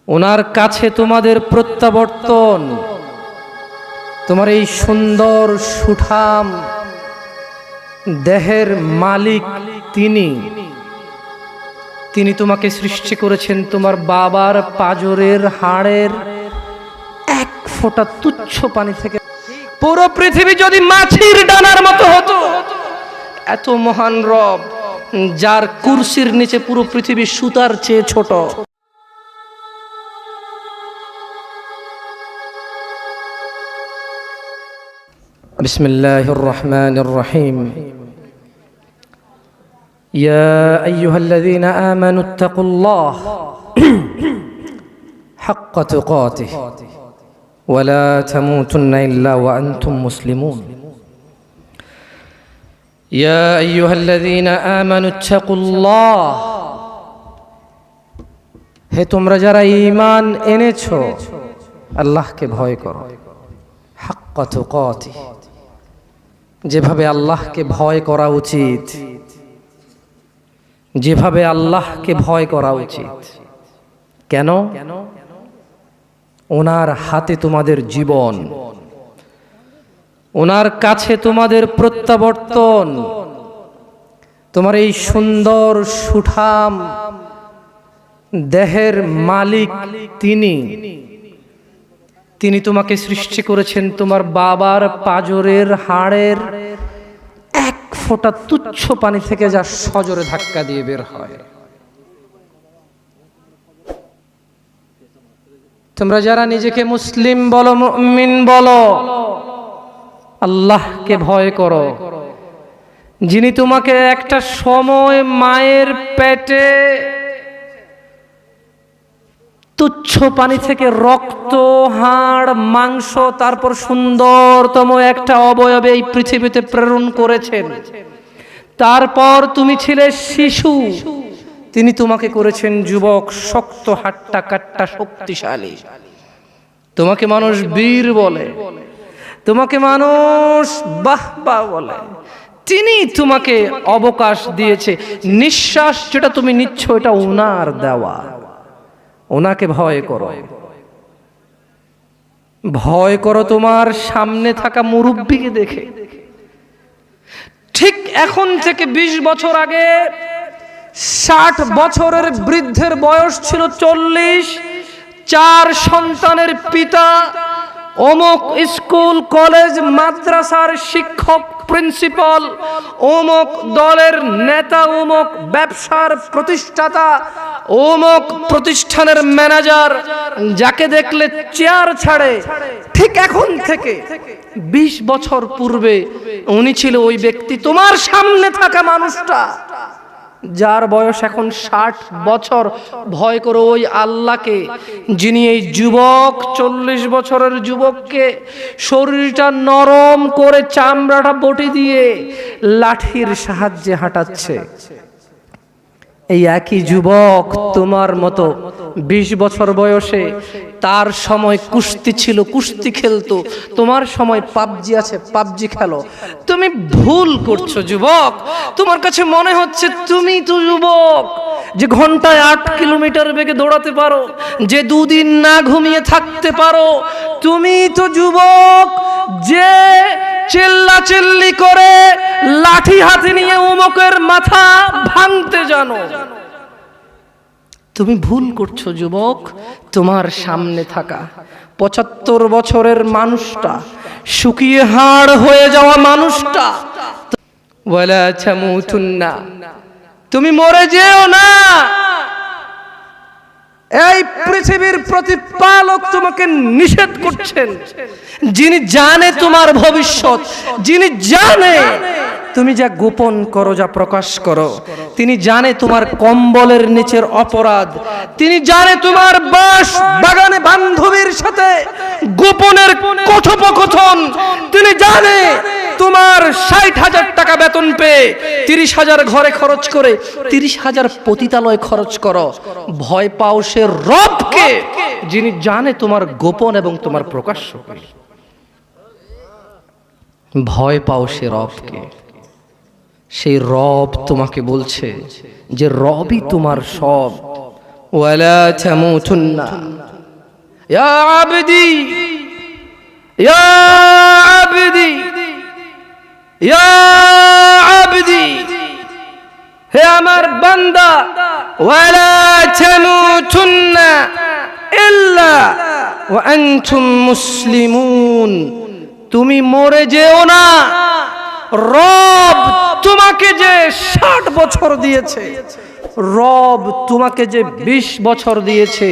ওনার কাছে তোমাদের প্রত্যাবর্তন। তোমার এই সুন্দর সুঠাম দেহের মালিক তিনি তোমাকে সৃষ্টি করেছেন তোমার বাবার পাঁজরের হাড়ের এক ফোঁটা তুচ্ছ পানি থেকে। পুরো পৃথিবী যদি মাছির ডানার মতো হতো, এত মহান রব যার কুরসির নিচে পুরো পৃথিবী সুতার চেয়ে ছোট। বিসমিল্লাহির রহমানির রহিম। ইয়া আইয়ুহাল্লাযীনা আমানুত্তাকুল্লাহ হাক্কা তুকাতিহ ওয়া লা তামুতুন্না ইল্লা ওয়া আনতুম মুসলিমুন। ইয়া আইয়ুহাল্লাযীনা আমানুত্তাকুল্লাহ, হে তোমরা যারা ঈমান এনেছো, আল্লাহকে ভয় করো। হাক্কা তুকাতিহ, যেভাবে আল্লাহকে ভয় করা উচিত, যেভাবে আল্লাহকে ভয় করা উচিত। কেন? ওনার হাতে তোমাদের জীবন, ওনার কাছে তোমাদের প্রত্যাবর্তন। তোমার এই সুন্দর সুঠাম দেহের মালিক তিনি তোমাকে সৃষ্টি করেছেন তোমার বাবার পাঁজরের হাড়ের এক ফোঁটা তুচ্ছ পানি থেকে, যা সজোরে ধাক্কা দিয়ে বের হয়। তোমরা যারা নিজেকে মুসলিম বলো, মুমিন বলো, আল্লাহকে ভয় করো, যিনি তোমাকে একটা সময় মায়ের পেটে তুচ্ছ পানি থেকে রক্ত, হাড়, মাংস, তারপর সুন্দরতম একটা অবয়বে এই পৃথিবীতে প্রেরণ করেছেন। তারপর তুমি ছিলে শিশু, তিনি তোমাকে করেছেন যুবক, শক্ত হাট্টা কাট্টা শক্তিশালী। তোমাকে মানুষ বীর বলে, তোমাকে মানুষ বাহবা বলে। তিনি তোমাকে অবকাশ দিয়েছে। নিঃশ্বাস যেটা তুমি নিচ্ছ, এটা ওনার দেওয়া। ওনাকে ভয় করো। ভয় করো তোমার সামনে থাকা মুরব্বিকে দেখে। ঠিক এখন থেকে 20 বছর আগে 60 বছরের বৃদ্ধের বয়স ছিল 40, 4 সন্তানের পিতা, অমুক স্কুল কলেজ মাদ্রাসার শিক্ষক, প্রিন্সিপাল, অমুক দলের নেতা, অমুক ব্যবসার প্রতিষ্ঠাতা, অমুক প্রতিষ্ঠানের ম্যানেজার, যাকে দেখলে চেয়ার ছাড়ে। ঠিক এখন থেকে 20 বছর পূর্বে উনি ছিল ওই ব্যক্তি। তোমার সামনে থাকা মানুষটা যার বয়স এখন 60 বছর, ভয় করো ওই আল্লাহকে, যিনি এই যুবক 40 বছরের যুবককে শরীরটা নরম করে চামড়াটা বটি দিয়ে লাঠির সাহায্যে হাঁটাচ্ছে। এই একই যুবক তোমার মতো 20 বছর বয়সে, তার সময় কুস্তি ছিল, কুস্তি খেলতো। তোমার সময় পাবজি আছে, পাবজি খেলো। তুমি ভুল করছো যুবক। তোমার কাছে মনে হচ্ছে তুমি তো যুবক, যে ঘন্টায় 8 কিলোমিটার বেগে দৌড়াতে পারো, যে 2 দিন না ঘুমিয়ে থাকতে পারো। তুমি তো যুবক যে চিল্লাচিল্লি করে লাঠি হাতে নিয়ে অমুকের মাথা ভাঙতে জানো। তুমি ভুল করছো যুবক। তোমার সামনে থাকা 75 বছরের মানুষটা, শুকিয়ে হাড় হয়ে যাওয়া মানুষটা, ওয়ালা তামুতুন্না, তুমি মরে যেও না। এই পৃথিবীর প্রতিপালক তোমাকে নিষেধ করছেন, যিনি জানে তোমার ভবিষ্যৎ, যিনি জানে তুমি যা গোপন করো, যা প্রকাশ করো। তিনি জানে তোমার কম্বলের নিচের অপরাধ, তিনি জানে তোমার বাস বাগানে বান্ধবীর সাথে গোপনের কথোপকথন, তিনি জানে তোমার 60,000 টাকা বেতন পেয়ে 30,000 ঘরে খরচ করে 30,000 পতিতালয় খরচ করো। ভয় পাও সে রবকে, যিনি জানে তোমার গোপন এবং তোমার প্রকাশ্য। ভয় পাও সে রবকে। সেই রব তোমাকে বলছে যে রবই তোমার সব, ওয়ালা তামুতুন্না ইয়া আবদি ইয়া আবদি ইয়া আবদি, হে আমার বান্দা, ওয়ালা তামুতুন্না ইল্লা ওয়া আনতুম মুসলিমুন, তুমি মরে যেও না। রব তোমাকে যে 60 বছর দিয়েছে, রব তোমাকে যে 20 বছর দিয়েছে,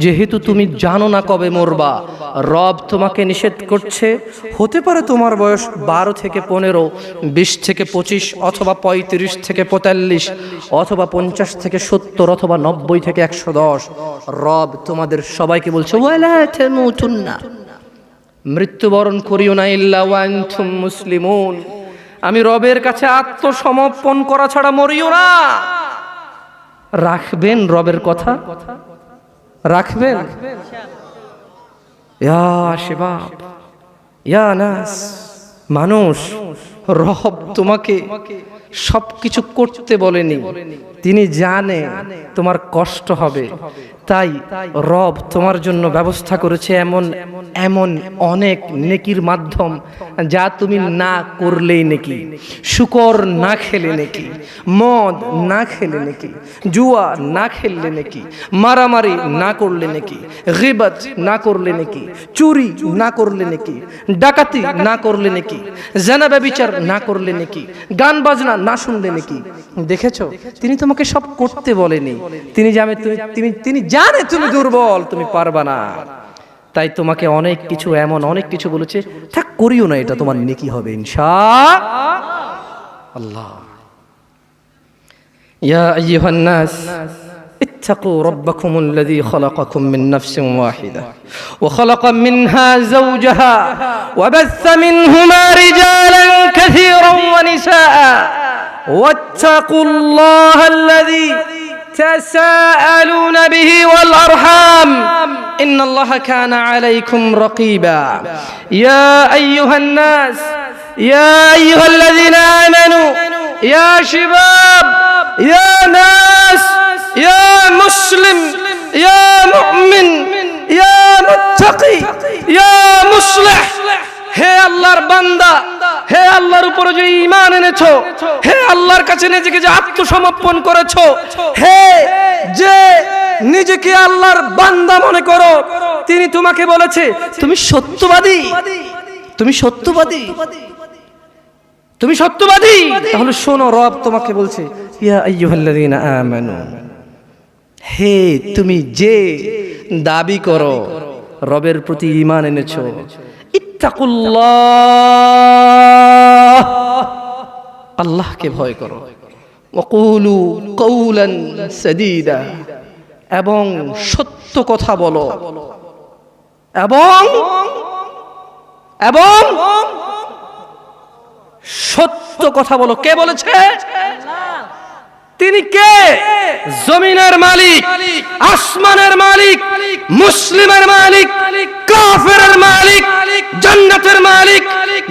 যেহেতু তুমি জানো না কবে মরবা, রব তোমাকে নিষেধ করছে। হতে পারে তোমার বয়স 12 থেকে 15, 20 থেকে 25, অথবা 35 থেকে 45, অথবা 50 থেকে 70, অথবা 90 থেকে 110। রব তোমাদের সবাইকে বলছে ওয়ালা তামুতুন্না, মৃত্যুবরণ করিও না ইল্লা ওয়া আনতুম মুসলিমুন, আমি রবের কাছে আত্মসমর্পণ করা ছাড়া মরিও না। রাখবেন রবের কথা? রাখবেন? ইয়া শাবাব, ইয়া নাস, মানুষ, রব তোমাকে সবকিছু করতে বলেনি, তিনি জানে তোমার কষ্ট হবে, তাই রব তোমার জন্য ব্যবস্থা করেছে এমন এমন অনেক নেকির মাধ্যম, যা তুমি না করলেই নেকি। শুকর না খেলে নেকি, মদ না খেলে নেকি, জুয়া না খেললে নেকি, মারামারি না করলে নেকি, গীবত না করলে নেকি, চুরি না করলে নেকি, ডাকাতি না করলে নেকি, জিনা ব্যভিচার না করলে নেকি, গান বাজনা না শুনলে নেকি। দেখেছো, তিনি তোমাকে সব করতে বলেনি, তিনি জানে তুমি দুর্বল, তুমি পারবা না, তাই তোমাকে অনেক কিছু এমন অনেক কিছু বলেছে, থাক করিও না, এটা তোমার নেকি হবে ইনশাআল্লাহ। ইয়া আইয়ুহান নাস اتقوا ربكم الذي خلقكم من نفس واحدة وخلق منها زوجها وبث منهما رجالا كثيرا ونساء واتقوا الله الذي تساءلون به والأرحام إن الله كان عليكم رقيبا يا أيها الناس يا أيها الذين آمنوا يا شباب يا ناس يا مسلم يا مؤمن يا متقي يا مصلح، হে আল্লাহর বান্দা, হে আল্লাহর উপর যে ঈমান এনেছো, হে আল্লাহর কাছে নিজেকে যে আত্মসমর্পণ করেছো, হে যে নিজেকে আল্লাহর বান্দা মনে করো, তিনি তোমাকে বলেছে তুমি সত্যবাদী, তুমি সত্যবাদী, তুমি সত্যবাদী। তাহলে শোনো, রব তোমাকে বলছে ইয়া আইয়ুহাল্লাযীনা আমানু, হে তুমি যে দাবি করো রবের প্রতি ঈমান এনেছো, ইত্তাকুল্লাহ, আল্লাহকে ভয় করো, ওয়াকুলু কওলান সাদীদা, এবং সত্য কথা বলো, এবং সত্য কথা বলো। কে বলেছে? তিনি কে? জমিনের মালিক, আসমানের মালিক, মুসলিমের মালিক, কাফেরের মালিক, জান্নাতের মালিক,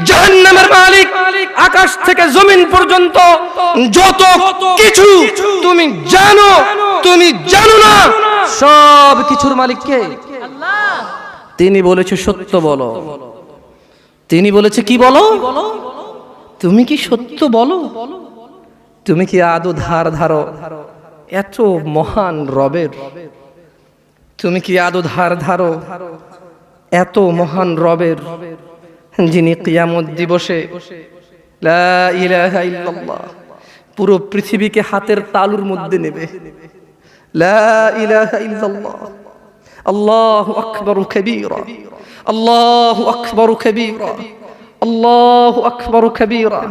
জাহান্নামের মালিক, আকাশ থেকে জমিন পর্যন্ত যত কিছু তুমি জানো, তুমি জানো না, সব কিছুর মালিক কে? আল্লাহ। তিনি বলেছে সত্য বলো। তিনি বলেছে কি বলো? তুমি কি সত্য বলো? তুমি কি আদৌ ধার ধারো এত মহান রবের? তুমি কি আদৌ ধার ধারো এত মহান রবের, যিনি কিয়ামত দিবসে লা ইলাহা ইল্লাল্লাহ পুরো পৃথিবীকে হাতের তালুর মধ্যে নেবে। লা ইলাহা ইল্লাল্লাহ, আল্লাহু আকবার কাবীরা, আল্লাহু আকবার কাবীরা, আল্লাহু আকবার কাবীরা।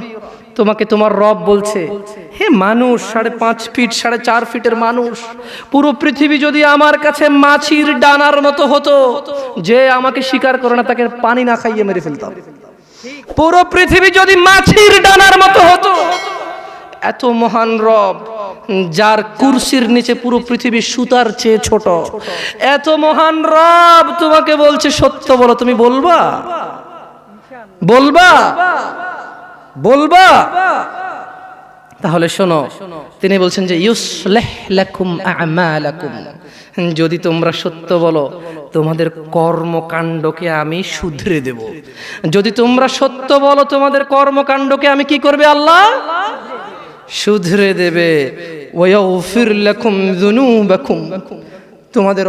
তোমাকে তোমার রব বলছে, হে মানুষ, 5.5 ফিট 4.5 ফিটের মানুষ, পুরো পৃথিবী যদি আমার কাছে মাছির ডানার মতো হতো, যে আমাকে স্বীকার করে না তাকে পানি না খাইয়ে মেরে ফেলতাম। পুরো পৃথিবী যদি মাছির ডানার মতো হতো, এত মহান রব, যার কুরসির নিচে পুরো পৃথিবী সুতার চেয়ে ছোট, এত মহান রব তোমাকে বলছে সত্য বলো। তুমি বলবা? বলবা? বলবা? তাহলে শোনো, তিনি বলছেন যে ইউসলিহ লাকুম আ'মালাকুম, যদি তোমরা সত্য বলো তোমাদের কর্মকাণ্ডকে আমি শুধরে দেব। যদি তোমরা সত্য বলো তোমাদের কর্মকাণ্ডকে আমি কি করবে? আল্লাহ শুধরে দেবে। ওয়া ইয়াগফির লাকুম যুনুবাকুম, তোমাদের